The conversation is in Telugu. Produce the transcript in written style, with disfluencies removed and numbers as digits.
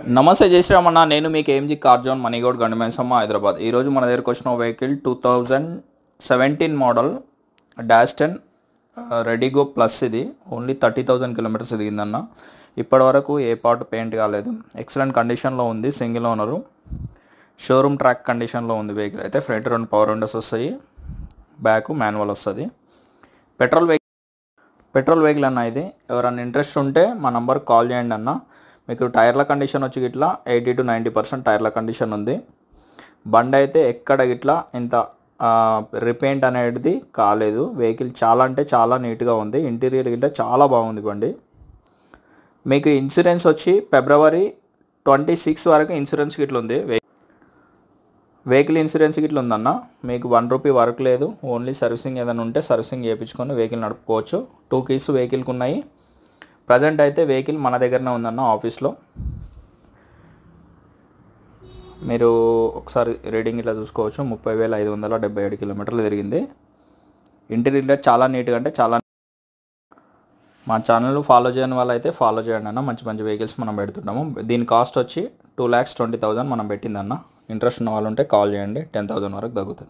నమస్తే జై శ్రీరామ్ అన్న. నేను మీకు AMG car zone Manigoud Gandimaisamma Hyderabad. ఈరోజు మన దగ్గరకు వచ్చిన vehicle 2017 model dash 10 redi go plus. ఇది ఓన్లీ 30,000 కిలోమీటర్స్ తిరిగిందన్న. ఇప్పటి వరకు ఏ పార్ట్ పెయింట్ కాలేదు, ఎక్సలెంట్ కండిషన్లో ఉంది. సింగిల్ ఓనరు, షోరూమ్ ట్రాక్ కండిషన్లో ఉంది వెహికల్ అయితే. ఫ్రంట్ 2 పవర్ విండోస్ వస్తాయి, బ్యాక్ మాన్యువల్ వస్తుంది. పెట్రోల్ వెహికల్ అన్న ఇది. ఎవరైనా ఇంట్రెస్ట్ ఉంటే మా నంబర్కి కాల్ చేయండి అన్న. మీకు టైర్ల కండిషన్ వచ్చి గిట్లా 80 to 90% టైర్ల కండిషన్ ఉంది. బండి అయితే ఎక్కడ గిట్లా ఇంత రిపెయింట్ అనేది కాలేదు. వెహికల్ చాలా అంటే చాలా నీట్గా ఉంది. ఇంటీరియర్ గిట్లా చాలా బాగుంది బండి. మీకు ఇన్సూరెన్స్ వచ్చి February 26 వరకు ఇన్సూరెన్స్ గిట్ల ఉంది. వెహికల్ ఇన్సూరెన్స్ గిట్ల ఉందన్న. మీకు ₹1 వర్క్ లేదు. ఓన్లీ సర్వీసింగ్ ఏదైనా ఉంటే సర్వీసింగ్ చేయించుకొని వెహికల్ నడుపుకోవచ్చు. 2 keys వెహికల్కి ఉన్నాయి. ప్రజెంట్ అయితే వెహికల్ మన దగ్గరనే ఉందన్న ఆఫీస్లో. మీరు ఒకసారి రీడింగ్ ఇట్లా చూసుకోవచ్చు. 30,577 కిలోమీటర్లు తిరిగింది. ఇంటీరియర్ చాలా నీట్గా అంటే చాలా. మా ఛానల్ ఫాలో చేయని వాళ్ళు అయితే ఫాలో చేయండి అన్న. మంచి మంచి వెహికల్స్ మనం పెడుతున్నాము. దీని కాస్ట్ వచ్చి 2,20,000 మనం పెట్టిందన్న. ఇంట్రెస్ట్ ఉన్న వాళ్ళు ఉంటే కాల్ చేయండి. 10,000 వరకు తగ్గుతుంది.